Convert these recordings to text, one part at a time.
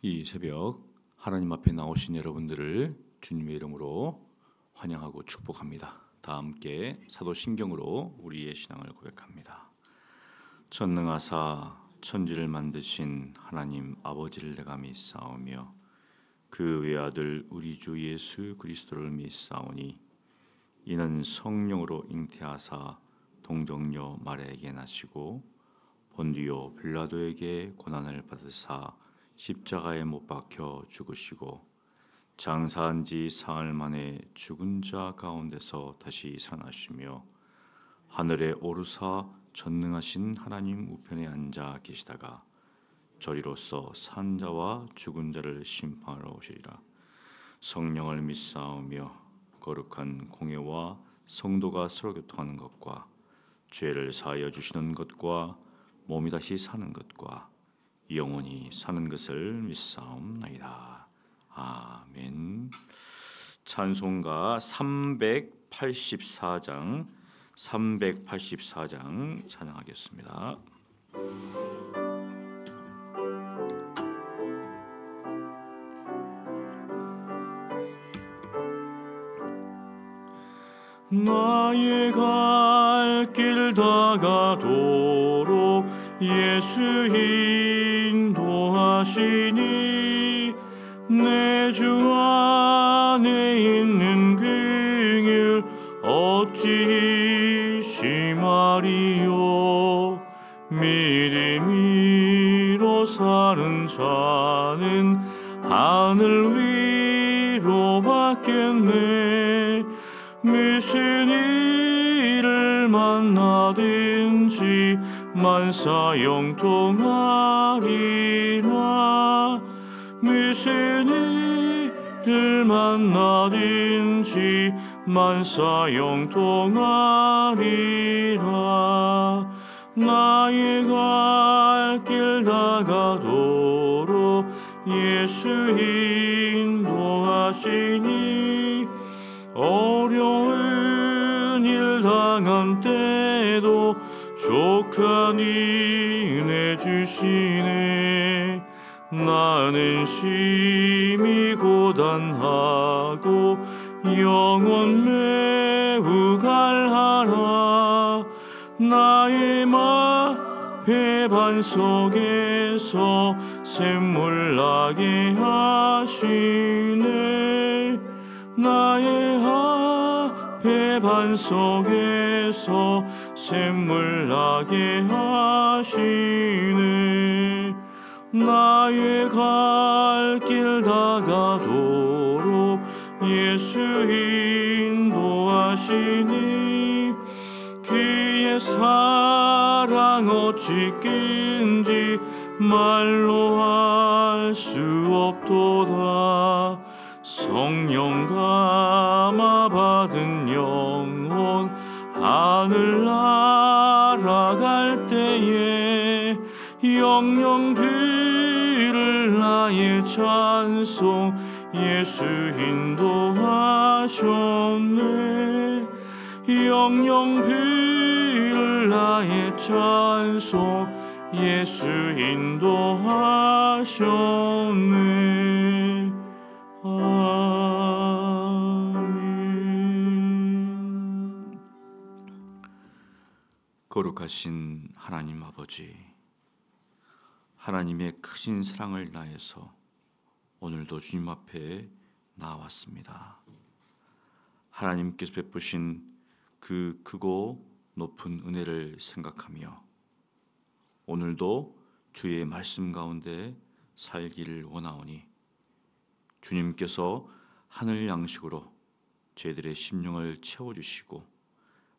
이 새벽 하나님 앞에 나오신 여러분들을 주님의 이름으로 환영하고 축복합니다. 다 함께 사도신경으로 우리의 신앙을 고백합니다. 전능하사 천지를 만드신 하나님 아버지를 내가 믿사오며 그 외아들 우리 주 예수 그리스도를 믿사오니 이는 성령으로 잉태하사 동정녀 마리아에게 나시고 본디오 빌라도에게 고난을 받으사 십자가에 못 박혀 죽으시고 장사한 지 사흘 만에 죽은 자 가운데서 다시 살아나시며 하늘에 오르사 전능하신 하나님 우편에 앉아 계시다가 저리로서 산 자와 죽은 자를 심판하러 오시리라. 성령을 믿사오며 거룩한 공예와 성도가 서로 교통하는 것과 죄를 사하여 주시는 것과 몸이 다시 사는 것과 영원히 사는 것을 믿사옵나이다. 아멘. 찬송가 384장 찬양하겠습니다. 나의 갈 길 다가도록 예수 인도하시니 내 주 안에 있는 그 길 어찌 심하리요. 믿음으로 사는 자는 하늘 위로 받겠네. 무슨 일을 만나든지 만사 영통하리라. 무슨 일을 만나든지 만사 영통하리라. 나의 갈 길 다가도록 예수 인도하시니 어려운 일 당한 때도 족한 은혜 주시네. 나는 심히 고단하고 영혼 매우 갈하라. 나의 배반 속에서 샘물 나게 하시네. 나의 배반 속에서 샘물 나게 하시네. 나의 갈 길 다가도록 예수 인도하시니 그의 사랑 어찌 끈지 말로 할 수 없도다. 성령 감화 받은 영혼 하늘 날아갈 때에 영영 들을 나의 찬송 예수 인도하셨네. 영영 들을 나의 찬송 예수 인도하셨네. 아멘. 거룩하신 하나님 아버지, 하나님의 크신 사랑을 인하여서 오늘도 주님 앞에 나왔습니다. 하나님께서 베푸신 그 크고 높은 은혜를 생각하며 오늘도 주의 말씀 가운데 살기를 원하오니 주님께서 하늘 양식으로 저희들의 심령을 채워주시고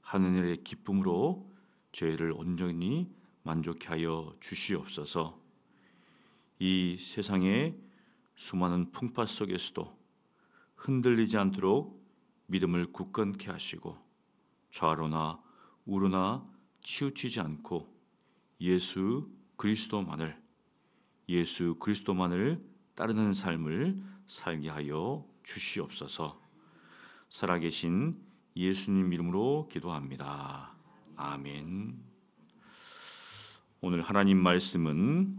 하늘의 기쁨으로 저희를 온전히 만족케 하여 주시옵소서. 이 세상의 수많은 풍파 속에서도 흔들리지 않도록 믿음을 굳건케 하시고 좌로나 우로나 치우치지 않고 예수 그리스도만을 따르는 삶을 살게 하여 주시옵소서. 살아계신 예수님 이름으로 기도합니다. 아멘. 오늘 하나님 말씀은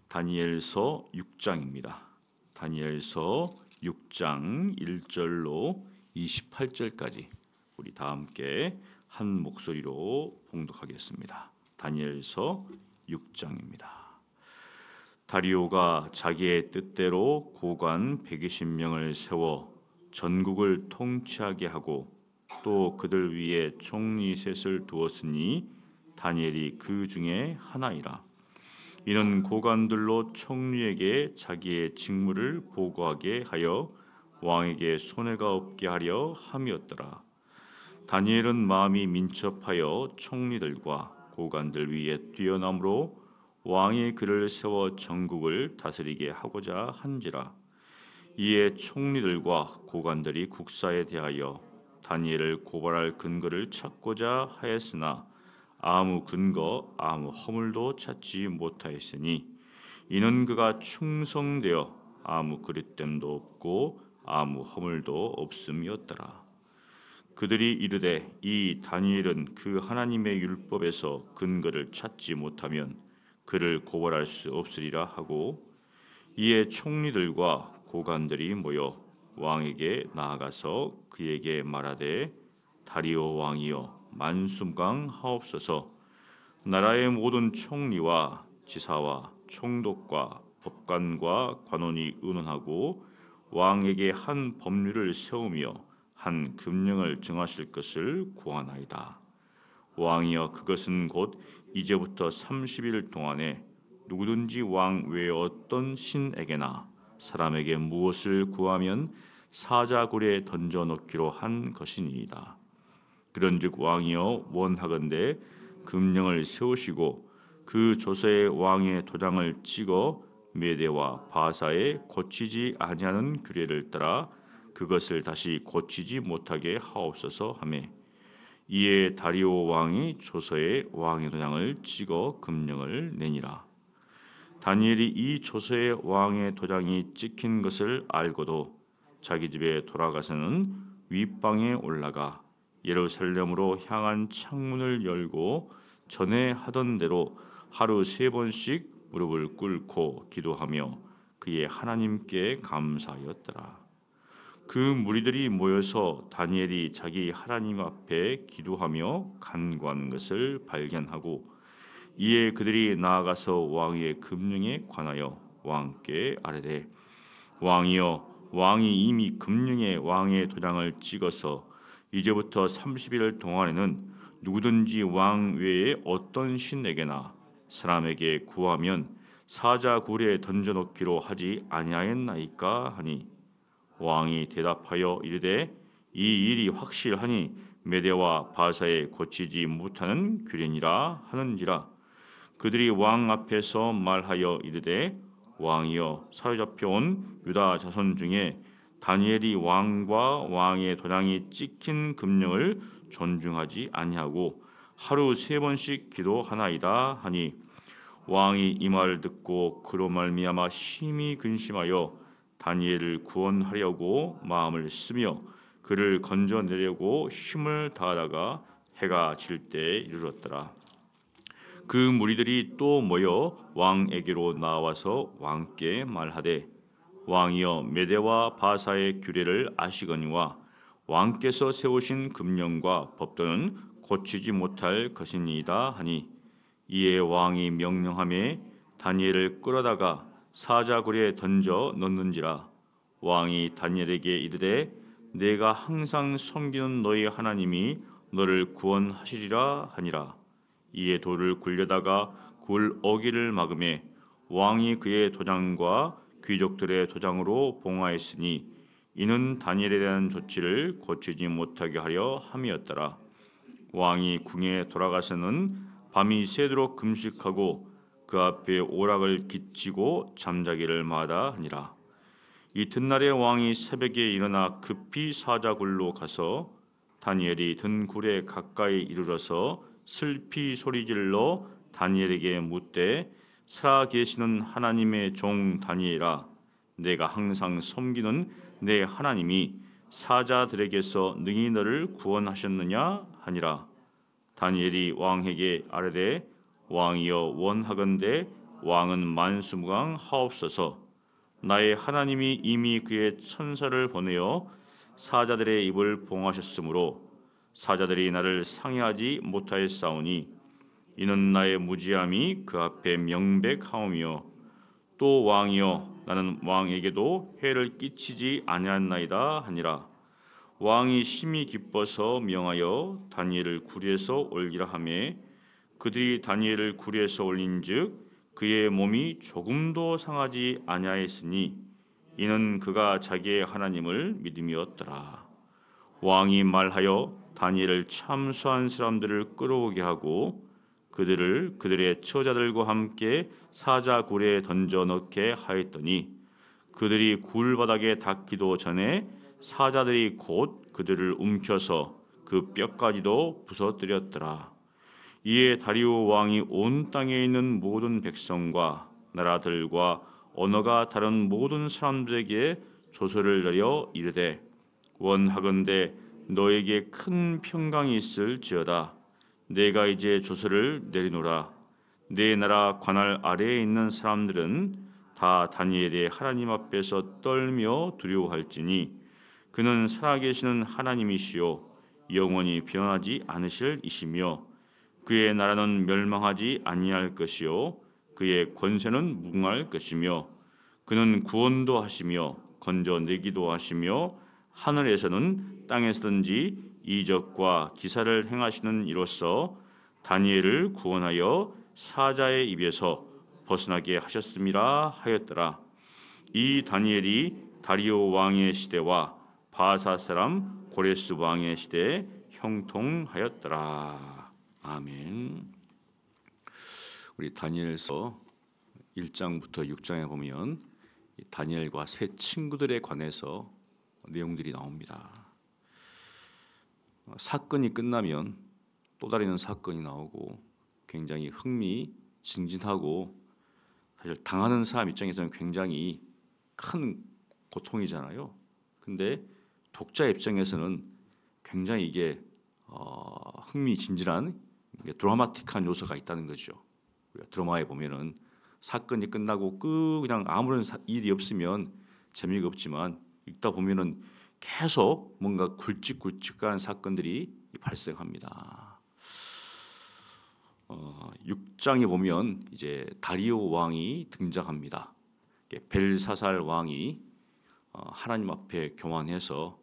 다니엘서 6장입니다. 다니엘서 6장 1절로 28절까지 우리 다 함께 한 목소리로 봉독하겠습니다. 다니엘서 6장입니다. 다리오가 자기의 뜻대로 고관 120명을 세워 전국을 통치하게 하고 또 그들 위에 총리 셋을 두었으니 다니엘이 그 중에 하나이라. 이는 고관들로 총리에게 자기의 직무를 보고하게 하여 왕에게 손해가 없게 하려 함이었더라. 다니엘은 마음이 민첩하여 총리들과 고관들 위에 뛰어남으로 왕이 그를 세워 전국을 다스리게 하고자 한지라. 이에 총리들과 고관들이 국사에 대하여 다니엘을 고발할 근거를 찾고자 하였으나 아무 근거 아무 허물도 찾지 못하였으니 이는 그가 충성되어 아무 그릇됨도 없고 아무 허물도 없음이었더라. 그들이 이르되 이 다니엘은 그 하나님의 율법에서 근거를 찾지 못하면 그를 고발할 수 없으리라 하고, 이에 총리들과 고관들이 모여 왕에게 나아가서 그에게 말하되 다리오 왕이여 만수무강하옵소서. 나라의 모든 총리와 지사와 총독과 법관과 관원이 의논하고 왕에게 한 법률을 세우며 한 금령을 정하실 것을 구하나이다. 왕이여 그것은 곧 이제부터 30일 동안에 누구든지 왕 외에 어떤 신에게나 사람에게 무엇을 구하면 사자굴에 던져 넣기로 한 것이니이다. 그런즉 왕이여 원하건대 금령을 세우시고 그 조서에 왕의 도장을 찍어 메대와 바사에 고치지 아니하는 규례를 따라 그것을 다시 고치지 못하게 하옵소서 하며, 이에 다리오 왕이 조서에 왕의 도장을 찍어 금령을 내니라. 다니엘이 이 조서에 왕의 도장이 찍힌 것을 알고도 자기 집에 돌아가서는 윗방에 올라가 예루살렘으로 향한 창문을 열고 전에 하던 대로 하루 3번씩 무릎을 꿇고 기도하며 그의 하나님께 감사하였더라. 그 무리들이 모여서 다니엘이 자기 하나님 앞에 기도하며 간구한 것을 발견하고, 이에 그들이 나아가서 왕의 금령에 관하여 왕께 아뢰되 왕이여 왕이 이미 금령에 왕의 도장을 찍어서 이제부터 30일 동안에는 누구든지 왕 외에 어떤 신에게나 사람에게 구하면 사자굴에 던져놓기로 하지 아니하였나이까 하니, 왕이 대답하여 이르되 이 일이 확실하니 메대와 바사에 고치지 못하는 규례니라 하는지라. 그들이 왕 앞에서 말하여 이르되 왕이여 사로잡혀온 유다 자손 중에 다니엘이 왕과 왕의 도장이 찍힌 금령을 존중하지 아니하고 하루 3번씩 기도하나이다 하니, 왕이 이 말을 듣고 그로 말미암아 심히 근심하여 다니엘을 구원하려고 마음을 쓰며 그를 건져내려고 힘을 다하다가 해가 질 때에 이르렀더라. 그 무리들이 또 모여 왕에게로 나와서 왕께 말하되 왕이여 메대와 바사의 규례를 아시거니와 왕께서 세우신 금령과 법도는 고치지 못할 것이니이다 하니, 이에 왕이 명령하매 다니엘을 끌어다가 사자굴에 던져 넣는지라. 왕이 다니엘에게 이르되 내가 항상 섬기는 너희 하나님이 너를 구원하시리라 하니라. 이에 돌을 굴려다가 굴 어기를 막음에 왕이 그의 도장과 귀족들의 도장으로 봉하였으니 이는 다니엘에 대한 조치를 고치지 못하게 하려 함이었더라. 왕이 궁에 돌아가서는 밤이 새도록 금식하고 그 앞에 오락을 끼치고 잠자기를 마다하니라. 이튿날에 왕이 새벽에 일어나 급히 사자굴로 가서 다니엘이 든 굴에 가까이 이르러서 슬피 소리질러 다니엘에게 묻되 살아계시는 하나님의 종 다니엘아, 내가 항상 섬기는 내 하나님이 사자들에게서 능히 너를 구원하셨느냐 하니라. 다니엘이 왕에게 아뢰되 왕이여 원하건대 왕은 만수무강하옵소서. 나의 하나님이 이미 그의 천사를 보내어 사자들의 입을 봉하셨으므로 사자들이 나를 상해하지 못하였사오니 이는 나의 무지함이 그 앞에 명백하오며 또 왕이여 나는 왕에게도 해를 끼치지 아니하나이다 하니라. 왕이 심히 기뻐서 명하여 다니엘을 구리에서 올리라 하매 그들이 다니엘을 구리에서 올린즉 그의 몸이 조금도 상하지 아니하였으니 이는 그가 자기의 하나님을 믿음이었더라. 왕이 말하여 다니엘을 참수한 사람들을 끌어오게 하고 그들을 그들의 처자들과 함께 사자굴에 던져 넣게 하였더니 그들이 굴바닥에 닿기도 전에 사자들이 곧 그들을 움켜서 그 뼈까지도 부서뜨렸더라. 이에 다리오 왕이 온 땅에 있는 모든 백성과 나라들과 언어가 다른 모든 사람들에게 조서를 내려 이르되 원하건대 너에게 큰 평강이 있을지어다. 내가 이제 조서를 내리노라. 내 나라 관할 아래에 있는 사람들은 다 다니엘의 하나님 앞에서 떨며 두려워할지니 그는 살아계시는 하나님이시요 영원히 변하지 않으실 이시며 그의 나라는 멸망하지 아니할 것이요 그의 권세는 무궁할 것이며 그는 구원도 하시며 건져내기도 하시며 하늘에서는 땅에서든지 이적과 기사를 행하시는 이로써 다니엘을 구원하여 사자의 입에서 벗어나게 하셨음이라 하였더라. 이 다니엘이 다리오 왕의 시대와 바사 사람 고레스 왕의 시대에 형통하였더라. 아멘. 우리 다니엘서 1장부터 6장에 보면 다니엘과 세 친구들에 관해서 내용들이 나옵니다. 사건이 끝나면 또 다른 사건이 나오고 굉장히 흥미진진하고 사실 당하는 사람 입장에서는 굉장히 큰 고통이잖아요. 근데 독자 입장에서는 굉장히 이게 흥미진진한 드라마틱한 요소가 있다는 거죠. 우리가 드라마에 보면은 사건이 끝나고 그냥 아무런 일이 없으면 재미가 없지만 읽다 보면은 계속 뭔가 굵직굵직한 사건들이 발생합니다. 6장에 보면 이제 다리오 왕이 등장합니다. 벨사살 왕이 하나님 앞에 교만해서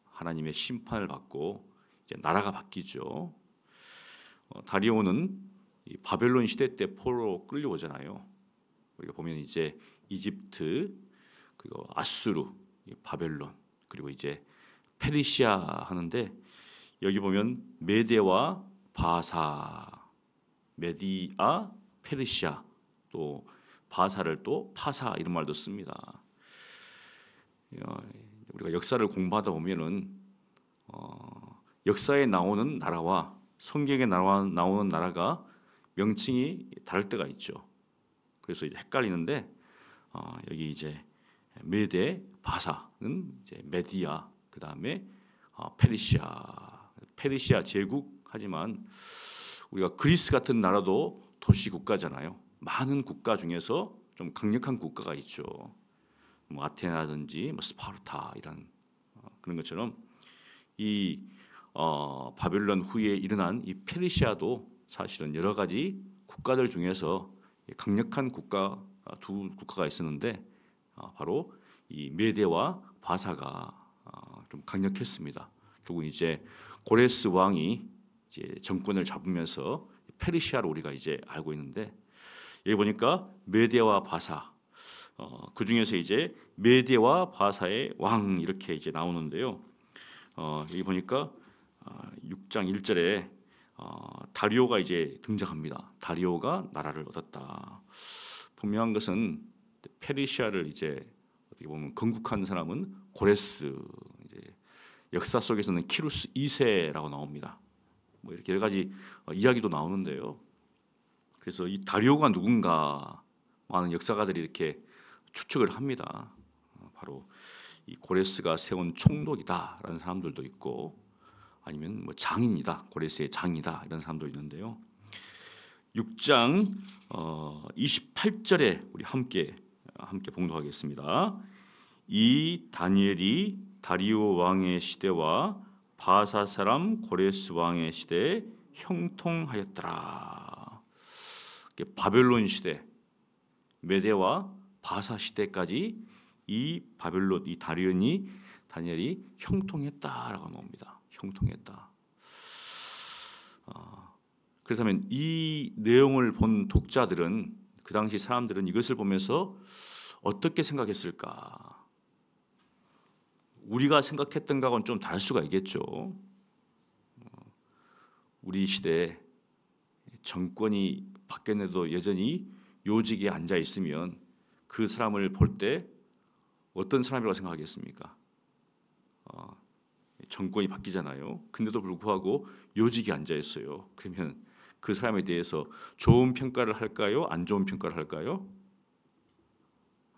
하나님의 심판을 받고 이제 나라가 바뀌죠. 다리오는 바벨론 시대 때 포로로 끌려오잖아요. 우리가 보면 이제 이집트 그리고 아수르, 바벨론 그리고 이제 페르시아 하는데 여기 보면 메데와 바사, 메디아, 페르시아 또 바사를 또 파사 이런 말도 씁니다. 우리가 역사를 공부하다 보면은 역사에 나오는 나라와 성경에 나오는 나라가 명칭이 다를 때가 있죠. 그래서 이제 헷갈리는데 여기 이제 메데 바사는 이제 메디아 그 다음에 페르시아 제국 하지만 우리가 그리스 같은 나라도 도시 국가잖아요. 많은 국가 중에서 좀 강력한 국가가 있죠. 뭐 아테나든지 뭐 스파르타 이런 그런 것처럼 이 바벨론 후에 일어난 이 페르시아도 사실은 여러 가지 국가들 중에서 강력한 국가 두 국가가 있었는데 바로 이 메데와 바사가 좀 강력했습니다. 결국 이제 고레스 왕이 이제 정권을 잡으면서 페르시아로 우리가 이제 알고 있는데 여기 보니까 메데와 바사 그 중에서 이제 메데와 바사의 왕 이렇게 이제 나오는데요. 여기 보니까 6장 1절에 다리오가 이제 등장합니다. 다리오가 나라를 얻었다. 분명한 것은 페르시아를 이제 어떻게 보면 건국한 사람은 고레스, 이제 역사 속에서는 키루스 2세라고 나옵니다. 뭐 이렇게 여러 가지 이야기도 나오는데요. 그래서 이 다리오가 누군가 많은 역사가들이 이렇게 추측을 합니다. 바로 이 고레스가 세운 총독이다라는 사람들도 있고 아니면 뭐 장인이다, 고레스의 장이다 이런 사람도 있는데요. 6장 28절에 우리 함께 봉독하겠습니다. 이 다니엘이 다리오 왕의 시대와 바사 사람 고레스 왕의 시대에 형통하였더라. 바벨론 시대, 메대와 바사 시대까지 이 다니엘이 형통했다라고 나옵니다. 형통했다. 그렇다면 이 내용을 본 독자들은, 그 당시 사람들은 이것을 보면서 어떻게 생각했을까? 우리가 생각했던 것과는 좀 다를 수가 있겠죠. 우리 시대에 정권이 바뀌었는데도 여전히 요직에 앉아 있으면 그 사람을 볼 때 어떤 사람이라고 생각하겠습니까? 정권이 바뀌잖아요. 근데도 불구하고 요직에 앉아 있어요. 그러면 그 사람에 대해서 좋은 평가를 할까요? 안 좋은 평가를 할까요?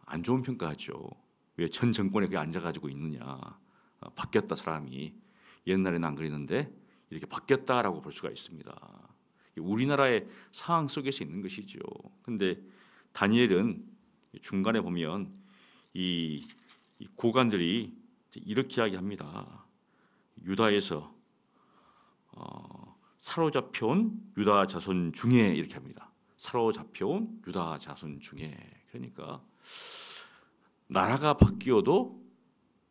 안 좋은 평가하죠. 왜 전 정권에 그게 앉아가지고 있느냐? 바뀌었다 사람이. 옛날에는 안 그랬는데 이렇게 바뀌었다라고 볼 수가 있습니다. 우리나라의 상황 속에서 있는 것이죠. 근데 다니엘은 중간에 보면 이 고관들이 이렇게 이야기합니다. 유다에서 사로잡혀온 유다 자손 중에, 이렇게 합니다. 사로잡혀온 유다 자손 중에. 그러니까 나라가 바뀌어도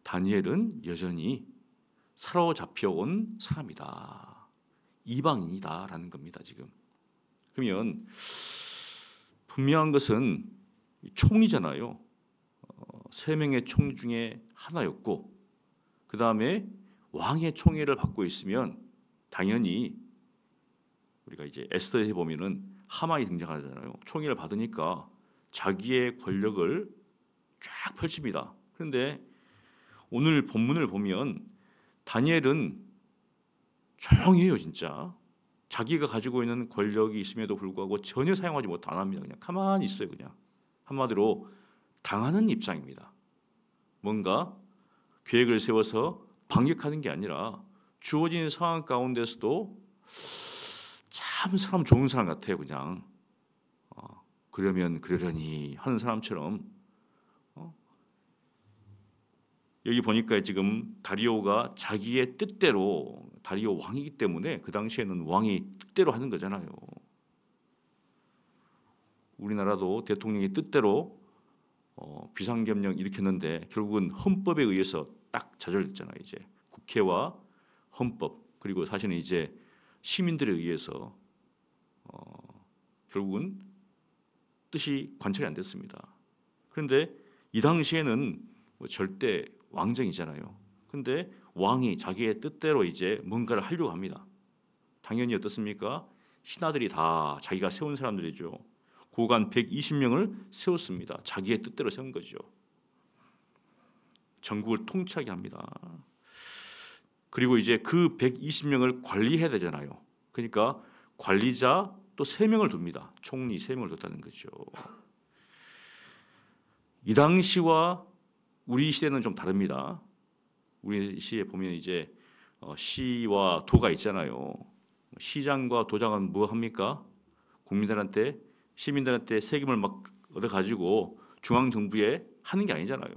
다니엘은 여전히 사로잡혀온 사람이다. 이방인이다라는 겁니다. 지금. 그러면 분명한 것은 총리잖아요. 3명의 총리 중에 하나였고, 그 다음에 왕의 총애를 받고 있으면 당연히 우리가 이제 에스더에 보면은 하만이 등장하잖아요. 총애를 받으니까 자기의 권력을 쫙 펼칩니다. 그런데 오늘 본문을 보면 다니엘은 조용히 해요. 진짜 자기가 가지고 있는 권력이 있음에도 불구하고 전혀 사용하지 안 합니다. 그냥 가만히 있어요. 그냥 한마디로 당하는 입장입니다. 뭔가 계획을 세워서 반격하는 게 아니라 주어진 상황 가운데서도 참 사람 좋은 사람 같아요. 그냥 그러면 그러려니 하는 사람처럼. 여기 보니까 지금 다리오가 자기의 뜻대로, 다리오 왕이기 때문에 그 당시에는 왕이 뜻대로 하는 거잖아요. 우리나라도 대통령이 뜻대로 비상겸령 일으켰는데 결국은 헌법에 의해서 딱 좌절됐잖아요. 이제 국회와 헌법, 그리고 사실은 이제 시민들에 의해서 결국은 뜻이 관철이 안 됐습니다. 그런데 이 당시에는 절대 왕정이잖아요. 그런데 왕이 자기의 뜻대로 이제 뭔가를 하려고 합니다. 당연히 어떻습니까? 신하들이 다 자기가 세운 사람들이죠. 고관 120명을 세웠습니다. 자기의 뜻대로 세운 거죠. 전국을 통치하게 합니다. 그리고 이제 그 120명을 관리해야 되잖아요. 그러니까 관리자 또 3명을 둡니다. 총리 3명을 뒀다는 거죠. 이 당시와 우리 시대는 좀 다릅니다. 우리 시에 보면 이제 시와 도가 있잖아요. 시장과 도장은 뭐 합니까? 국민들한테, 시민들한테 세금을 막 얻어 가지고 중앙 정부에 하는 게 아니잖아요.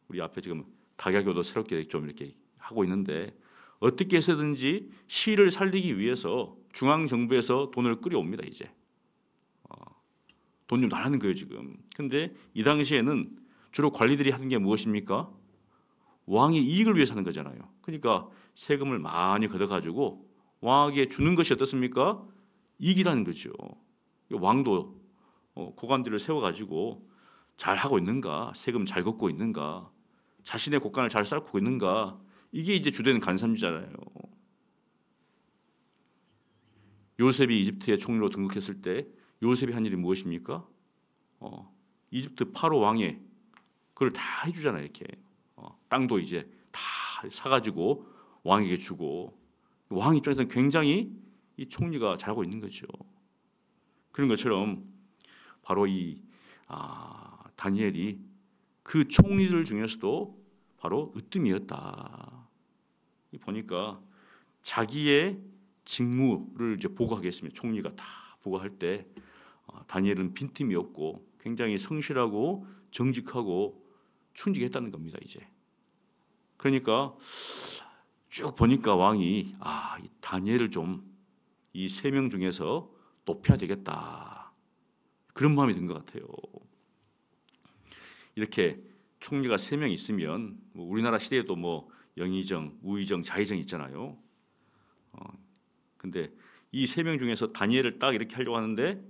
우리 앞에 지금 다가교도 새롭게 좀 이렇게 하고 있는데 어떻게 해서든지 시를 살리기 위해서 중앙 정부에서 돈을 끌어옵니다. 이제 돈 좀 달라는 거예요 지금. 근데 이 당시에는 주로 관리들이 하는 게 무엇입니까? 왕이 이익을 위해서 하는 거잖아요. 그러니까 세금을 많이 걷어가지고 왕에게 주는 것이 어떻습니까? 이익이라는 거죠. 왕도 고관들을 세워가지고 잘 하고 있는가, 세금 잘 걷고 있는가, 자신의 곳간을 잘 쌓고 있는가, 이게 이제 주된 관심이잖아요. 요셉이 이집트의 총리로 등극했을 때 요셉이 한 일이 무엇입니까? 이집트 파로 왕의 그걸 다 해주잖아요. 이렇게 땅도 이제 다 사가지고 왕에게 주고, 왕 입장에서는 굉장히 이 총리가 잘하고 있는 거죠. 그런 것처럼 바로 이 다니엘이 그 총리들 중에서도 바로 으뜸이었다. 보니까 자기의 직무를 이제 보고하겠습니다. 총리가 다 보고할 때 다니엘은 빈틈이 없고 굉장히 성실하고 정직하고 충직했다는 겁니다. 이제 그러니까 쭉 보니까 왕이 이 다니엘을 좀 이 3명 중에서 높여야 되겠다 그런 마음이 든 것 같아요. 이렇게 총리가 3명 있으면 뭐 우리나라 시대에도 뭐 영의정, 우의정, 자의정 있잖아요. 근데 이 3명 중에서 다니엘을 딱 이렇게 하려고 하는데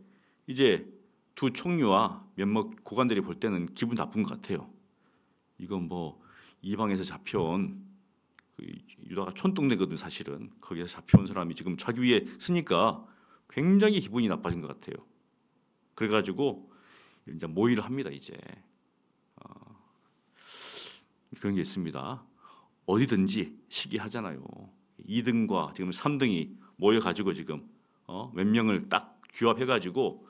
이제 2 총리와 몇몇 고관들이 볼 때는 기분 나쁜 것 같아요. 이건 뭐 이방에서 잡혀온 유다가 촌동네거든 사실은. 거기서 잡혀온 사람이 지금 자기 위에 쓰니까 굉장히 기분이 나빠진 것 같아요. 그래가지고 이제 모의를 합니다. 이제 그런 게 있습니다. 어디든지 시기하잖아요. 2등과 지금 3등이 모여가지고 지금 몇 명을 딱 규합해가지고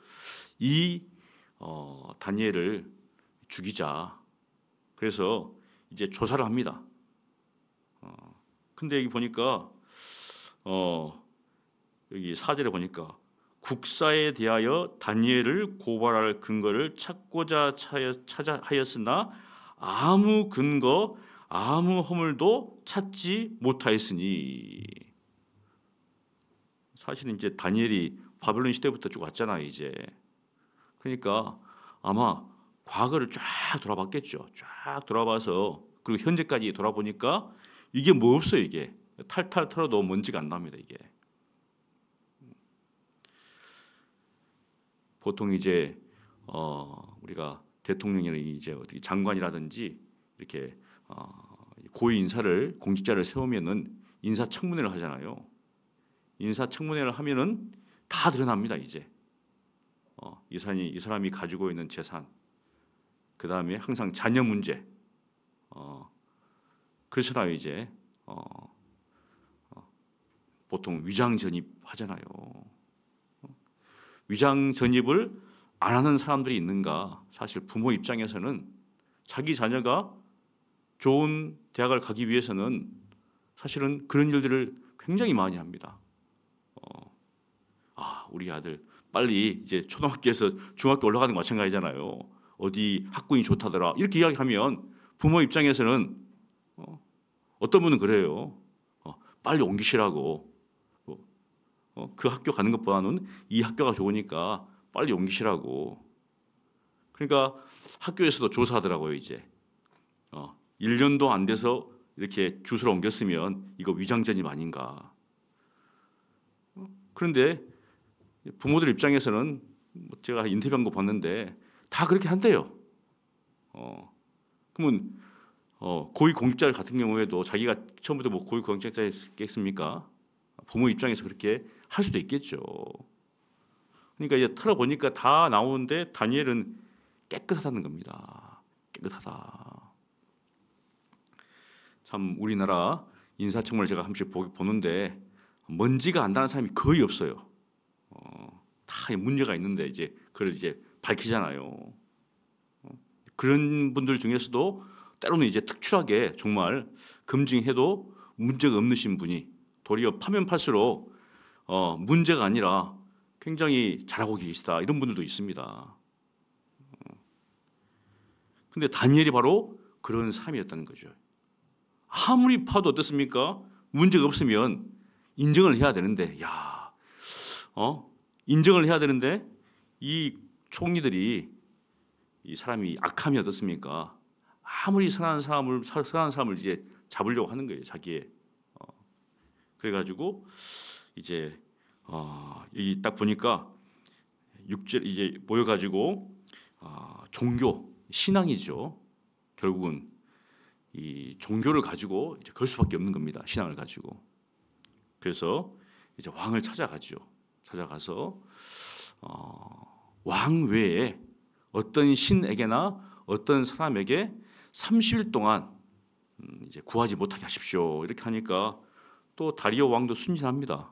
이 다니엘을 죽이자. 그래서 이제 조사를 합니다. 근데 여기 보니까 여기 4절에 보니까 국사에 대하여 다니엘을 고발할 근거를 찾고자 찾아 하였으나 아무 근거 아무 허물도 찾지 못하였으니. 사실은 이제 다니엘이 바벨론 시대부터 쭉 왔잖아요. 이제 그러니까 아마 과거를 쫙 돌아봤겠죠. 쫙 돌아봐서 그리고 현재까지 돌아보니까 이게 뭐 없어요. 이게 탈탈 털어도 먼지가 안 납니다. 이게 보통 이제 우리가 대통령이나 이제 어떻게 장관이라든지 이렇게 고위 인사를 공직자를 세우면은 인사청문회를 하잖아요. 인사청문회를 하면은 다 드러납니다. 이제 이 사람이 가지고 있는 재산, 그 다음에 항상 자녀 문제, 그렇잖아요. 이제 보통 위장 전입 하잖아요. 위장 전입을 안 하는 사람들이 있는가? 사실 부모 입장에서는 자기 자녀가 좋은 대학을 가기 위해서는 사실은 그런 일들을 굉장히 많이 합니다. 우리 아들 빨리 이제 초등학교에서 중학교 올라가는 거 마찬가지잖아요. 어디 학군이 좋다더라 이렇게 이야기하면 부모 입장에서는 어떤 분은 그래요. 빨리 옮기시라고. 그 학교 가는 것보다는 이 학교가 좋으니까 빨리 옮기시라고. 그러니까 학교에서도 조사하더라고요. 이제 1년도 안 돼서 이렇게 주소를 옮겼으면 이거 위장 전입 아닌가. 그런데 부모들 입장에서는 제가 인터뷰한 거 봤는데 다 그렇게 한대요. 그러면 고위 공직자 같은 경우에도 자기가 처음부터 뭐 고위 공직자였겠습니까? 부모 입장에서 그렇게 할 수도 있겠죠. 그러니까 이제 털어보니까 다 나오는데 다니엘은 깨끗하다는 겁니다. 깨끗하다. 참 우리나라 인사청문회 제가 한 번씩 보는데 먼지가 안 나는 사람이 거의 없어요. 다 문제가 있는데 이제 그걸 이제 밝히잖아요. 그런 분들 중에서도 때로는 이제 특출하게 정말 검증해도 문제가 없으신 분이 도리어 파면 팔수록 문제가 아니라 굉장히 잘하고 계시다 이런 분들도 있습니다. 근데 다니엘이 바로 그런 사람이었다는 거죠. 아무리 파도 어떻습니까? 문제가 없으면 인정을 해야 되는데, 인정을 해야 되는데 이 총리들이 이 사람이 악함이 어떻습니까? 아무리 선한 사람을 이제 잡으려고 하는 거예요, 자기의. 그래가지고 이제 여기 딱 보니까 6절 이제 모여가지고 종교 신앙이죠. 결국은 이 종교를 가지고 이제 걸 수밖에 없는 겁니다. 신앙을 가지고. 그래서 이제 왕을 찾아가죠. 찾아가서 왕 외에 어떤 신에게나 어떤 사람에게 30일 동안 이제 구하지 못하게 하십시오. 이렇게 하니까 또 다리오 왕도 순진합니다.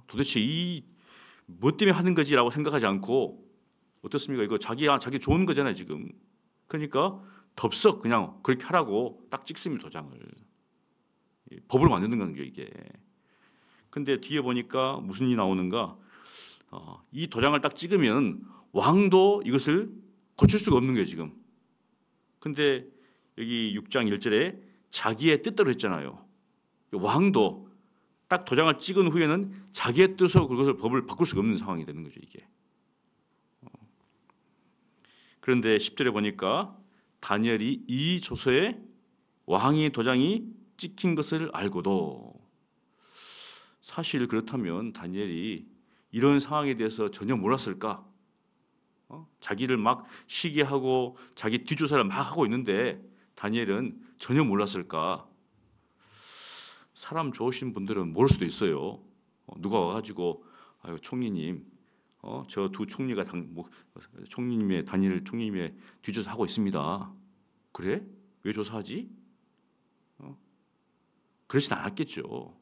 도대체 이 뭐 때문에 하는 거지라고 생각하지 않고 어떻습니까? 이거 자기 좋은 거잖아요 지금. 그러니까 덥석 그냥 그렇게 하라고 딱 찍습니다 도장을. 법을 만드는 거는 이게. 근데 뒤에 보니까 무슨 일이 나오는가? 이 도장을 딱 찍으면 왕도 이것을 고칠 수가 없는 거예요 지금. 근데 여기 6장 1절에 자기의 뜻대로 했잖아요. 왕도 딱 도장을 찍은 후에는 자기의 뜻으로 그것을 법을 바꿀 수가 없는 상황이 되는 거죠 이게. 그런데 10절에 보니까 다니엘이 이 조서에 왕의 도장이 찍힌 것을 알고도, 사실 그렇다면 다니엘이 이런 상황에 대해서 전혀 몰랐을까? 자기를 막 시기하고 자기 뒷조사를 막 하고 있는데 다니엘은 전혀 몰랐을까? 사람 좋으신 분들은 모를 수도 있어요. 누가 와가지고 아유 총리님, 저 두 총리가 총리님의 다니엘 총리님의 뒷조사하고 있습니다. 그래? 왜 조사하지? 그러진 않았겠죠.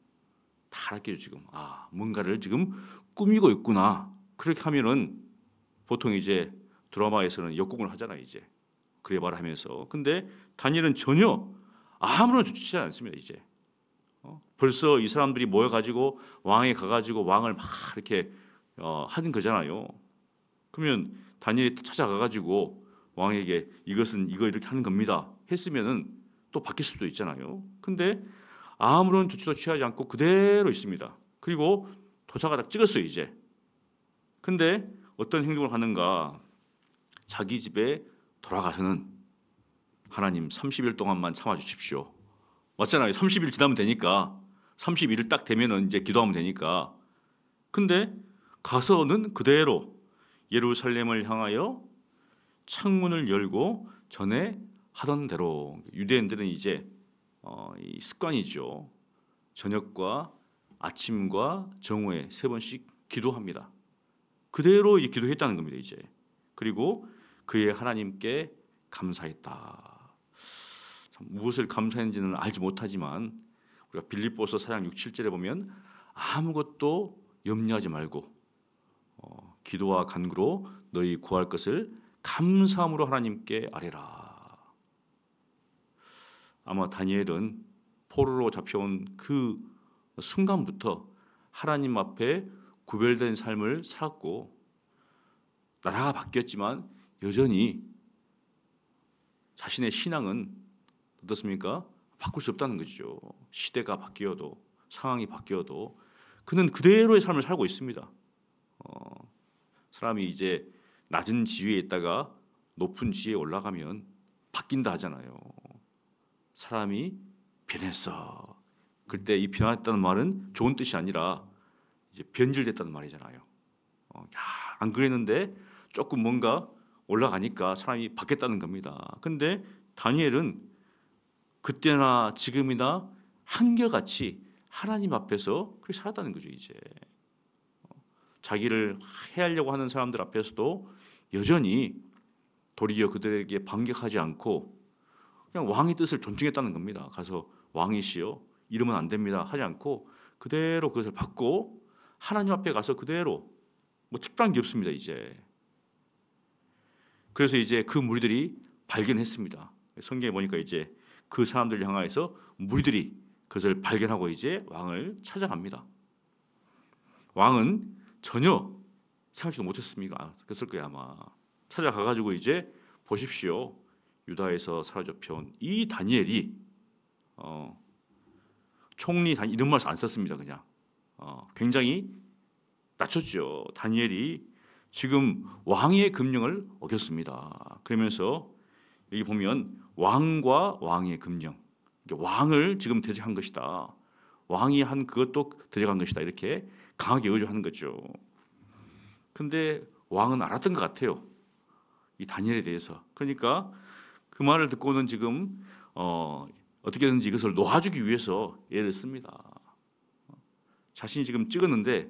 다 알았겠죠 지금. 뭔가를 지금 꾸미고 있구나. 그렇게 하면은 보통 이제 드라마에서는 역공을 하잖아요 이제. 그래 봐라 하면서. 근데 다니엘은 전혀 아무런 조치하지 않습니다 이제. 벌써 이 사람들이 모여가지고 왕에 가가지고 왕을 막 이렇게 하는 거잖아요. 그러면 다니엘이 찾아가가지고 왕에게 이것은 이거 이렇게 하는 겁니다 했으면은 또 바뀔 수도 있잖아요. 근데 아무런 조치도 취하지 않고 그대로 있습니다. 그리고 도자가 딱 찍었어요 이제. 근데 어떤 행동을 하는가? 자기 집에 돌아가서는 하나님 30일 동안만 참아 주십시오. 맞잖아요. 30일 지나면 되니까. 31일 딱 되면은 이제 기도하면 되니까. 근데 가서는 그대로 예루살렘을 향하여 창문을 열고 전에 하던 대로, 유대인들은 이제 이 습관이죠. 저녁과 아침과 정오에 3번씩 기도합니다. 그대로 이제 기도했다는 겁니다 이제. 그리고 그의 하나님께 감사했다. 참 무엇을 감사했는지는 알지 못하지만 우리가 빌립보서 4장 6, 7절에 보면 아무것도 염려하지 말고 기도와 간구로 너희 구할 것을 감사함으로 하나님께 아뢰라. 아마 다니엘은 포로로 잡혀온 그 순간부터 하나님 앞에 구별된 삶을 살았고, 나라가 바뀌었지만 여전히 자신의 신앙은 어떻습니까? 바꿀 수 없다는 거죠. 시대가 바뀌어도, 상황이 바뀌어도 그는 그대로의 삶을 살고 있습니다. 사람이 이제 낮은 지위에 있다가 높은 지위에 올라가면 바뀐다 하잖아요. 사람이 변했어. 그때 이 변했다는 말은 좋은 뜻이 아니라 이제 변질됐다는 말이잖아요. 안 그랬는데 조금 뭔가 올라가니까 사람이 바뀌었다는 겁니다. 근데 다니엘은 그때나 지금이나 한결같이 하나님 앞에서 그렇게 살았다는 거죠 이제. 자기를 해하려고 하는 사람들 앞에서도 여전히 도리어 그들에게 반격하지 않고 그냥 왕의 뜻을 존중했다는 겁니다. 가서 왕이시여 이러면 안 됩니다 하지 않고 그대로 그것을 받고 하나님 앞에 가서 그대로, 뭐 특별한 게 없습니다 이제. 그래서 이제 그 무리들이 발견했습니다. 성경에 보니까 이제 그 사람들을 향하여서 무리들이 그것을 발견하고 이제 왕을 찾아갑니다. 왕은 전혀 생각지도 못했습니다. 그랬을 거예요 아마. 찾아가가지고 이제 보십시오. 유다에서 사로잡혀온 이 다니엘이 총리 다니엘 이런 말을 안 썼습니다. 그냥 굉장히 낮췄죠. 다니엘이 지금 왕의 금령을 어겼습니다. 그러면서 여기 보면 왕과 왕의 금령, 왕을 지금 대적한 것이다. 왕이 한 그것도 대적한 것이다. 이렇게 강하게 의존하는 거죠. 근데 왕은 알았던 것 같아요. 이 다니엘에 대해서. 그러니까 그 말을 듣고는 지금 어떻게든지 이것을 놓아주기 위해서 애를 씁니다. 자신이 지금 찍었는데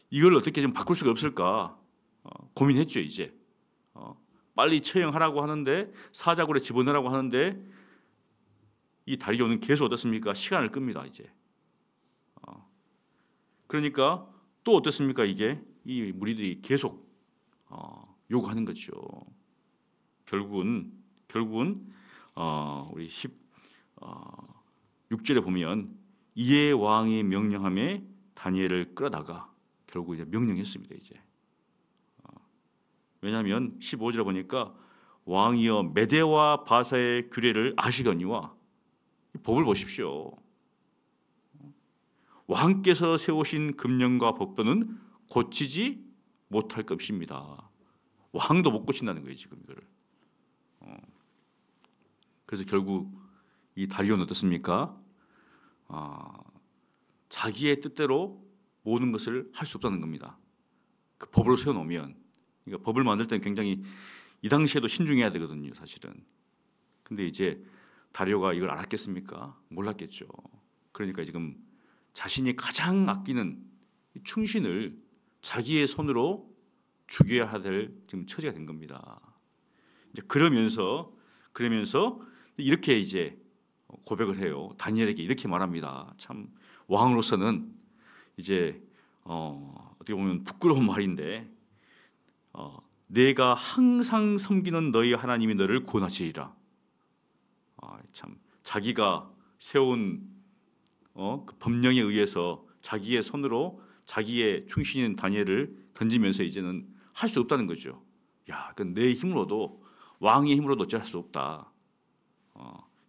이걸 어떻게 좀 바꿀 수가 없을까 고민했죠 이제. 빨리 처형하라고 하는데 사자굴에 집어넣으라고 하는데 이 다리오는 계속 어떻습니까? 시간을 끕니다 이제. 그러니까 또 어떻습니까? 이게 이 무리들이 계속 요구하는 거죠. 결국은 우리 16절에 보면 이에 왕이 명령함에 다니엘을 끌어다가 결국 이제 명령했습니다. 이제 왜냐하면 15절에 보니까 왕이여 메대와 바사의 규례를 아시거니와 법을 보십시오. 왕께서 세우신 금령과 법도는 고치지 못할 것입니다. 왕도 못 고친다는 거예요 지금 이거를. 그래서 결국 이 다리오는 어떻습니까? 자기의 뜻대로 모든 것을 할 수 없다는 겁니다. 그 법으로 세워놓으면, 그러니까 법을 만들 때는 굉장히 이 당시에도 신중해야 되거든요, 사실은. 근데 이제 다리오가 이걸 알았겠습니까? 몰랐겠죠. 그러니까 지금 자신이 가장 아끼는 충신을 자기의 손으로 죽여야 될 지금 처지가 된 겁니다. 이제 그러면서 이렇게 이제 고백을 해요. 다니엘에게 이렇게 말합니다. 참 왕으로서는 이제 어떻게 보면 부끄러운 말인데, 내가 항상 섬기는 너희 하나님이 너를 구원하시리라. 참 자기가 세운 그 법령에 의해서 자기의 손으로 자기의 충신인 다니엘을 던지면서 이제는 할 수 없다는 거죠. 야, 그 내 힘으로도 왕의 힘으로도 어찌할 수 없다.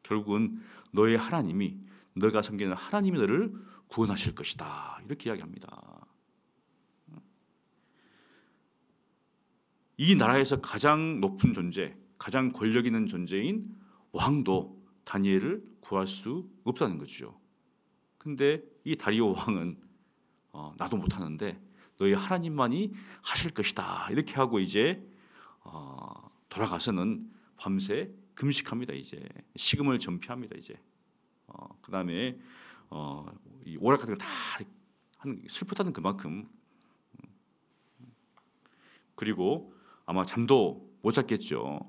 결국은 너의 하나님이, 너가 섬기는 하나님이 너를 구원하실 것이다. 이렇게 이야기합니다. 이 나라에서 가장 높은 존재, 가장 권력 있는 존재인 왕도 다니엘을 구할 수 없다는 거죠. 근데 이 다리오 왕은 나도 못하는데 너희 하나님만이 하실 것이다. 이렇게 하고 이제 돌아가서는 밤새 금식합니다. 이제 식음을 전폐합니다. 이제 그 다음에 이 오락 같은 거 다 슬프다는 그만큼. 그리고 아마 잠도 못 잤겠죠.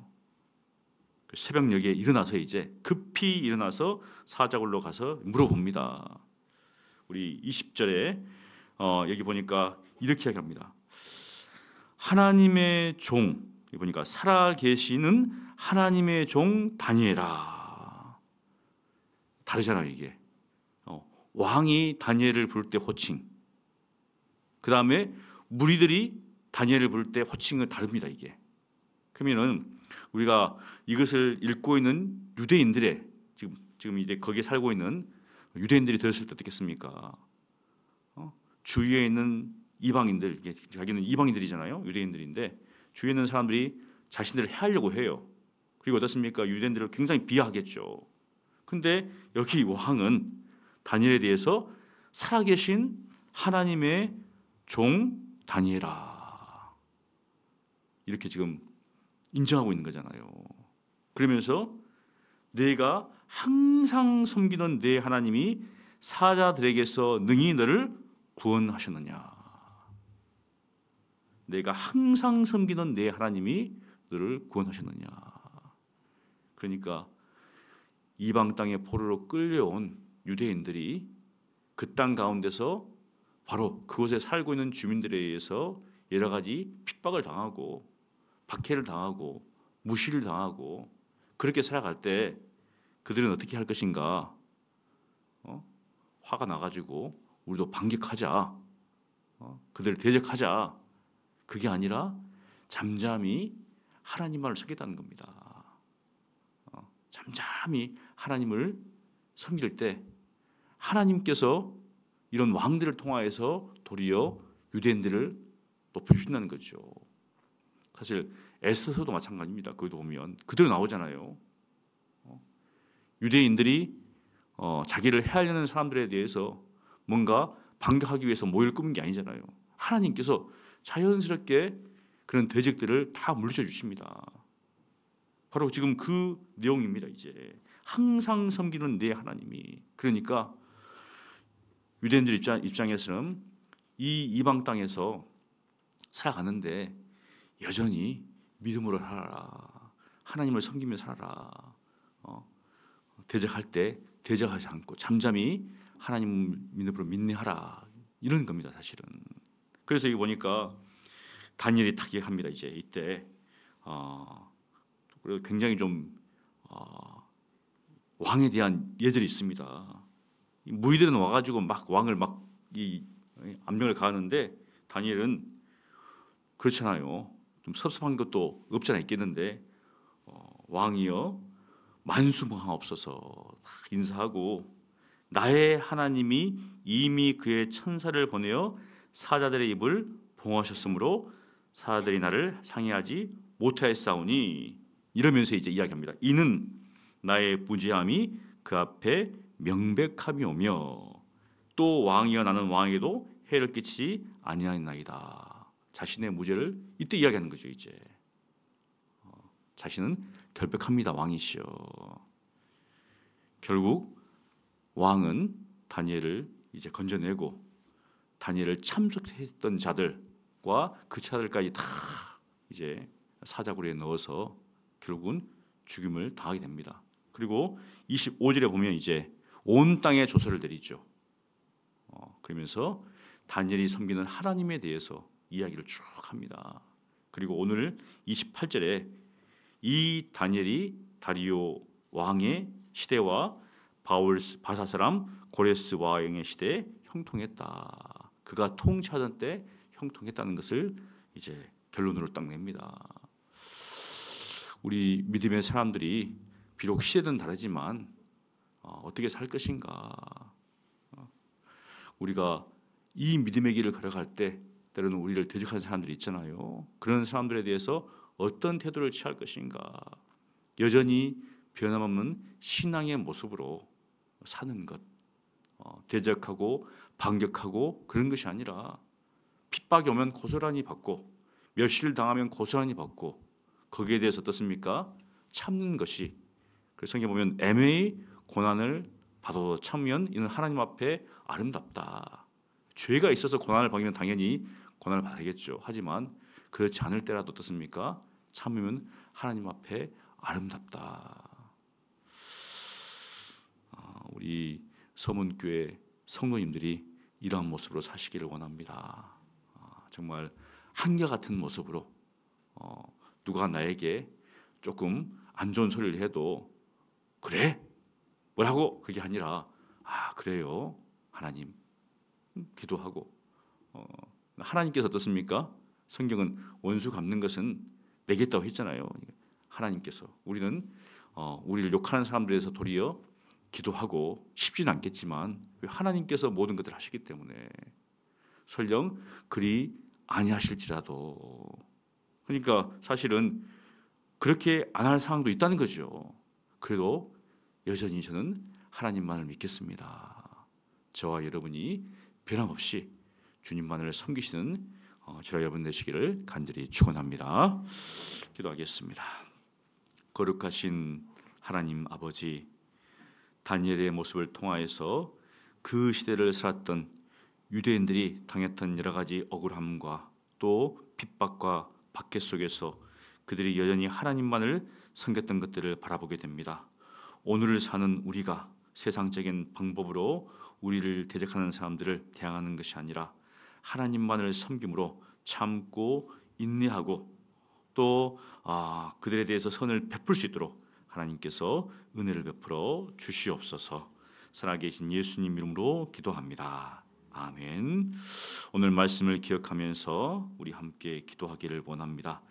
새벽녘에 일어나서 이제 급히 일어나서 사자굴로 가서 물어봅니다. 우리 20절에 여기 보니까 이렇게 이야기합니다. 하나님의 종, 보니까 살아계시는 하나님의 종 다니엘아. 다르잖아요 이게. 왕이 다니엘을 부를 때 호칭, 그 다음에 무리들이 다니엘을 부를 때 호칭은 다릅니다 이게. 그러면은 우리가 이것을 읽고 있는 유대인들의 지금 이제 거기에 살고 있는 유대인들이 들었을 때 어떻겠습니까? 주위에 있는 이방인들, 자기는 이방인들이잖아요. 유대인들인데 주위에 있는 사람들이 자신들을 해하려고 해요. 그리고 어떻습니까? 유대인들을 굉장히 비하하겠죠. 근데 여기 왕은 다니엘에 대해서 살아계신 하나님의 종 다니엘아 이렇게 지금 인정하고 있는 거잖아요. 그러면서 내가 항상 섬기던 내 하나님이 사자들에게서 능히 너를 구원하셨느냐. 내가 항상 섬기던 내 하나님이 너를 구원하셨느냐. 그러니까 이방 땅의 포로로 끌려온 유대인들이 그 땅 가운데서 바로 그곳에 살고 있는 주민들에 의해서 여러 가지 핍박을 당하고 박해를 당하고 무시를 당하고 그렇게 살아갈 때 그들은 어떻게 할 것인가? 화가 나가지고 우리도 반격하자, 그들을 대적하자. 그게 아니라 잠잠히 하나님만을 섬기다는 겁니다. 잠잠히 하나님을 섬길 때 하나님께서 이런 왕들을 통하여서 도리어 유대인들을 높여주신다는 거죠. 사실 에스더서도 마찬가지입니다. 거기도 보면 그대로 나오잖아요. 유대인들이 자기를 해하려는 사람들에 대해서 뭔가 반격하기 위해서 모의를 꾸민 게 아니잖아요. 하나님께서 자연스럽게 그런 대적들을 다 물리쳐 주십니다. 바로 지금 그 내용입니다. 이제 항상 섬기는 내 하나님이. 그러니까 유대인들 입장에서는 이 이방 땅에서 살아가는데 여전히 믿음으로 살아라. 하나님을 섬기며 살아라. 대적할 때 대적하지 않고 잠잠히 하나님 믿음으로 민내하라. 이런 겁니다, 사실은. 그래서 여기 보니까 다니엘이 타격합니다. 이제 이때 그리고 굉장히 좀 왕에 대한 예절이 있습니다. 무리들은 와가지고 막 왕을 막 압력을 가하는데 다니엘은 그렇잖아요. 좀 섭섭한 것도 없잖아 있겠는데 왕이여 만수무하옵소서 인사하고 나의 하나님이 이미 그의 천사를 보내어 사자들의 입을 봉하셨으므로 사자들이 나를 상해하지 못하였사오니 이러면서 이제 이야기합니다. 이는 나의 무지함이 그 앞에 명백함이오며 또 왕이여 나는 왕에게도 해를 끼치지 아니하나이다. 자신의 무죄를 이때 이야기하는 거죠. 이제 자신은 결백합니다. 왕이시여. 결국 왕은 다니엘을 이제 건져내고 다니엘을 참석했던 자들과 그 자들까지 다 이제 사자굴에 넣어서 결국은 죽임을 당하게 됩니다. 그리고 25절에 보면 이제 온 땅에 조서를 내리죠. 그러면서 다니엘이 섬기는 하나님에 대해서 이야기를 쭉 합니다. 그리고 오늘 28절에 이 다니엘이 다리오 왕의 시대와 바사 사람 고레스 왕의 시대에 형통했다. 그가 통치하던 때 형통했다는 것을 이제 결론으로 딱 냅니다. 우리 믿음의 사람들이 비록 시대는 다르지만 어떻게 살 것인가? 우리가 이 믿음의 길을 걸어갈 때 때로는 우리를 대적하는 사람들이 있잖아요. 그런 사람들에 대해서 어떤 태도를 취할 것인가? 여전히 변함없는 신앙의 모습으로 사는 것, 대적하고 반격하고 그런 것이 아니라 핍박이 오면 고스란히 받고 멸시를 당하면 고스란히 받고 거기에 대해서 어떻습니까? 참는 것이. 그래서 성경에 보면 애매히 고난을 받아도 참으면 이는 하나님 앞에 아름답다. 죄가 있어서 고난을 받으면 당연히 고난을 받아야겠죠. 하지만 그렇지 않을 때라도 어떻습니까? 참으면 하나님 앞에 아름답다. 우리 서문교회 성도님들이 이러한 모습으로 사시기를 원합니다. 정말 한결같은 모습으로 누가 나에게 조금 안 좋은 소리를 해도 그래? 뭐라고? 그게 아니라 그래요 하나님 기도하고 하나님께서 어떻습니까? 성경은 원수 갚는 것은 내겠다고 했잖아요. 하나님께서 우리는 우리를 욕하는 사람들에서 도리어 기도하고 쉽지는 않겠지만 하나님께서 모든 것을 하시기 때문에 설령 그리 아니하실지라도 그러니까 사실은 그렇게 안 할 상황도 있다는 거죠. 그래도 여전히 저는 하나님만을 믿겠습니다. 저와 여러분이 변함없이 주님만을 섬기시는 저와 여러분 되시기를 간절히 축원합니다. 기도하겠습니다. 거룩하신 하나님 아버지, 다니엘의 모습을 통하여서 그 시대를 살았던 유대인들이 당했던 여러 가지 억울함과 또 핍박과 박해 속에서 그들이 여전히 하나님만을 섬겼던 것들을 바라보게 됩니다. 오늘을 사는 우리가 세상적인 방법으로 우리를 대적하는 사람들을 대항하는 것이 아니라 하나님만을 섬김으로 참고 인내하고 또 그들에 대해서 선을 베풀 수 있도록 하나님께서 은혜를 베풀어 주시옵소서. 살아계신 예수님 이름으로 기도합니다. 아멘. 오늘 말씀을 기억하면서 우리 함께 기도하기를 원합니다.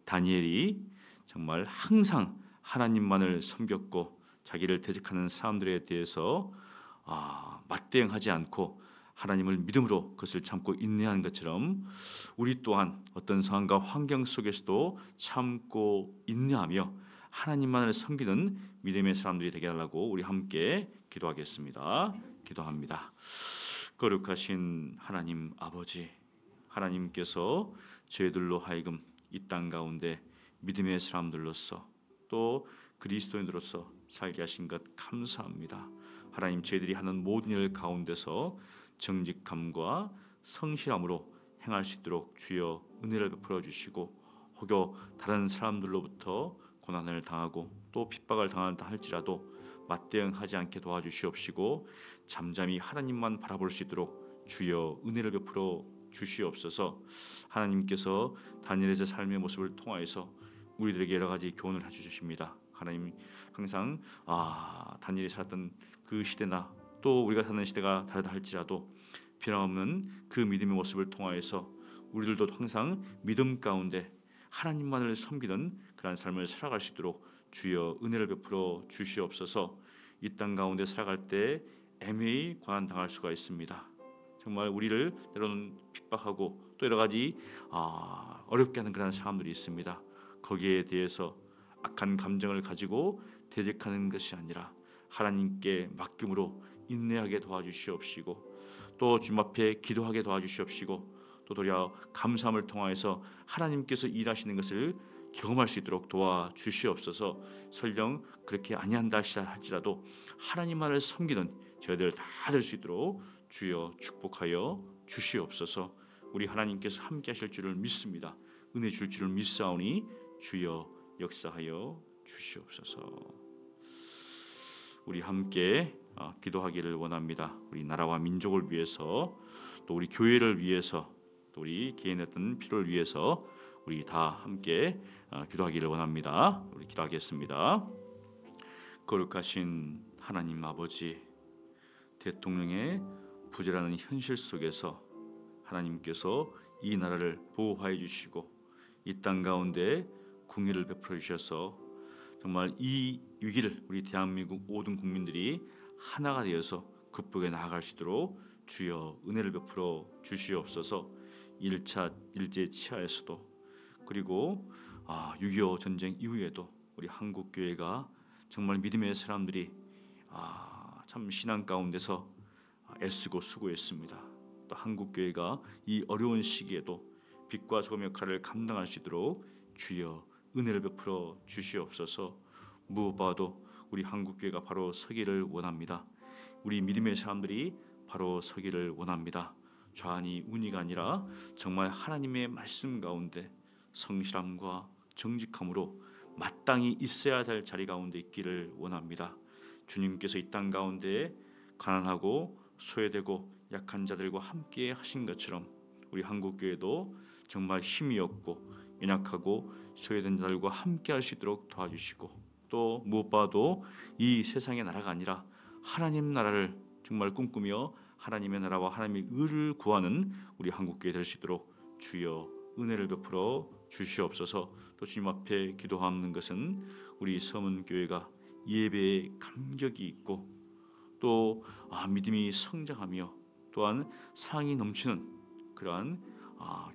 다니엘이 정말 항상 하나님만을 섬겼고 자기를 대적하는 사람들에 대해서 맞대응하지 않고 하나님을 믿음으로 그것을 참고 인내하는 것처럼 우리 또한 어떤 상황과 환경 속에서도 참고 인내하며 하나님만을 섬기는 믿음의 사람들이 되게 하려고 우리 함께 기도하겠습니다. 기도합니다. 거룩하신 하나님 아버지, 하나님께서 저희들로 하여금 이 땅 가운데 믿음의 사람들로서 또 그리스도인으로서 살게 하신 것 감사합니다. 하나님, 저희들이 하는 모든 일 가운데서 정직함과 성실함으로 행할 수 있도록 주여 은혜를 베풀어 주시고 혹여 다른 사람들로부터 고난을 당하고 또 핍박을 당한다 할지라도 맞대응하지 않게 도와주시옵시고 잠잠히 하나님만 바라볼 수 있도록 주여 은혜를 베풀어 주시옵소서. 하나님께서 다니엘의 삶의 모습을 통하여서 우리들에게 여러 가지 교훈을 해주십니다. 하나님 항상 다니엘이 살았던 그 시대나 또 우리가 사는 시대가 다르다 할지라도 변함없는 그 믿음의 모습을 통하여서 우리들도 항상 믿음 가운데 하나님만을 섬기는 그러한 삶을 살아갈 수 있도록 주여 은혜를 베풀어 주시옵소서. 이 땅 가운데 살아갈 때 애매히 고난당할 수가 있습니다. 정말 우리를 때로는 핍박하고 또 여러 가지 어렵게 하는 그런 사람들이 있습니다. 거기에 대해서 악한 감정을 가지고 대적하는 것이 아니라 하나님께 맡김으로 인내하게 도와주시옵시고 또 주님 앞에 기도하게 도와주시옵시고 또 도리어 감사함을 통하여서 하나님께서 일하시는 것을 경험할 수 있도록 도와주시옵소서. 설령 그렇게 아니한다 할지라도 하나님만을 섬기는 저희들 다 될 수 있도록 주여 축복하여 주시옵소서. 우리 하나님께서 함께 하실 줄을 믿습니다. 은혜 줄 줄을 믿사오니 주여 역사하여 주시옵소서. 우리 함께 기도하기를 원합니다. 우리 나라와 민족을 위해서 또 우리 교회를 위해서 또 우리 개인의 어떤 필요를 위해서 우리 다 함께 기도하기를 원합니다. 우리 기도하겠습니다. 거룩하신 하나님 아버지, 대통령의 부재라는 현실 속에서 하나님께서 이 나라를 보호하여 주시고 이 땅 가운데 궁의를 베풀어 주셔서 정말 이 위기를 우리 대한민국 모든 국민들이 하나가 되어서 극복해 나아갈 수 있도록 주여 은혜를 베풀어 주시옵소서. 1차 일제 치하에서도 그리고 6.25 전쟁 이후에도 우리 한국 교회가 정말 믿음의 사람들이 참 신앙 가운데서 애쓰고 수고했습니다. 또 한국 교회가 이 어려운 시기에도 빛과 소금 역할을 감당할 수 있도록 주여 은혜를 베풀어 주시옵소서. 무엇보다도 우리 한국 교회가 바로 서기를 원합니다. 우리 믿음의 사람들이 바로 서기를 원합니다. 좌니 우니가 아니라 정말 하나님의 말씀 가운데 성실함과 정직함으로 마땅히 있어야 될 자리 가운데 있기를 원합니다. 주님께서 이 땅 가운데 가난하고 소외되고 약한 자들과 함께 하신 것처럼 우리 한국교회도 정말 힘이 없고 연약하고 소외된 자들과 함께 할 수 있도록 도와주시고 또 무엇보다도 이 세상의 나라가 아니라 하나님 나라를 정말 꿈꾸며 하나님의 나라와 하나님의 의를 구하는 우리 한국교회 될 수 있도록 주여 은혜를 베풀어 주시옵소서. 또 주님 앞에 기도하는 것은 우리 서문교회가 예배에 감격이 있고 또 믿음이 성장하며 또한 사랑이 넘치는 그러한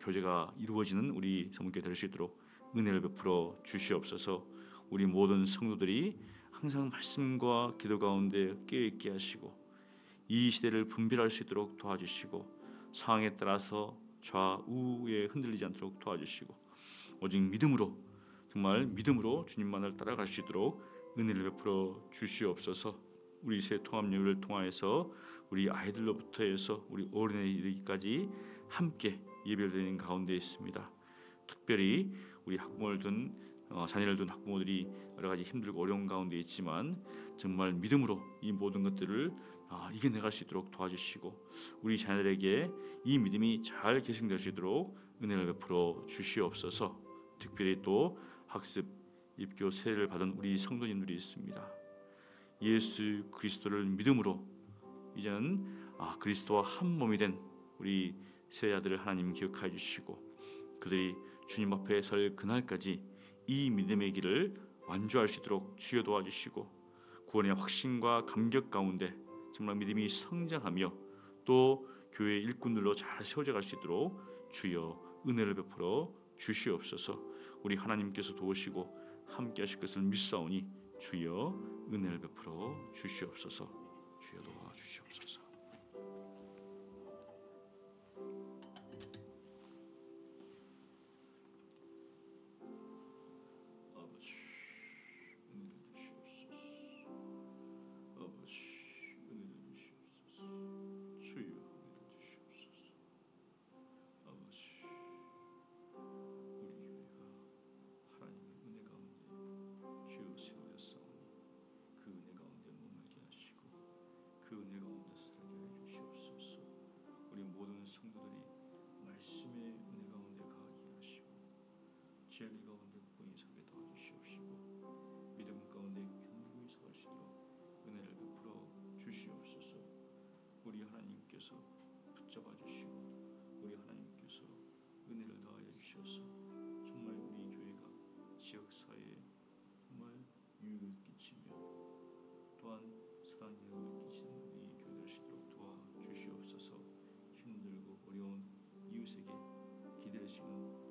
교제가 이루어지는 우리 서문교회 될 수 있도록 은혜를 베풀어 주시옵소서. 우리 모든 성도들이 항상 말씀과 기도 가운데 깨어있게 하시고 이 시대를 분별할 수 있도록 도와주시고 상황에 따라서 좌우에 흔들리지 않도록 도와주시고 오직 믿음으로 정말 믿음으로 주님만을 따라갈 수 있도록 은혜를 베풀어 주시옵소서. 우리 새 통합예배를 통하여서 우리 아이들로부터 해서 우리 어린이들까지 함께 예배를 드리는 가운데 있습니다. 특별히 우리 학부모를 둔 자녀를 둔 학부모들이 여러 가지 힘들고 어려운 가운데 있지만 정말 믿음으로 이 모든 것들을 이겨내갈 수 있도록 도와주시고 우리 자녀들에게 이 믿음이 잘 계승될 수 있도록 은혜를 베풀어 주시옵소서. 특별히 또 학습 입교 세례를 받은 우리 성도님들이 있습니다. 예수 그리스도를 믿음으로 이제는 그리스도와 한 몸이 된 우리 세자들을 하나님 기억하여 주시고 그들이 주님 앞에 설 그날까지 이 믿음의 길을 완주할 수 있도록 주여 도와주시고 구원의 확신과 감격 가운데 정말 믿음이 성장하며 또 교회 일꾼들로 잘 세워져 갈 수 있도록 주여 은혜를 베풀어 주시옵소서. 우리 하나님께서 도우시고 함께 하실 것을 믿사오니 주여 은혜를 베풀어 주시옵소서. 주여 도와주시옵소서. 진리 가운데 본인 서게 도와주시옵시고 믿음 가운데 견고히 서갈 수 있도록 은혜를 베풀어 주시옵소서. 우리 하나님께서 붙잡아 붙잡아 주시고 우리 하나님께서 은혜를 더하여 주셔서 정말 우리 교회가 지역사회에 정말 유익을 끼치며 또한 선한 영향을 끼치는 우리 교회 될 수 있도록 도와주시옵소서. 힘들고 어려운 이웃에게 기댈 수 있는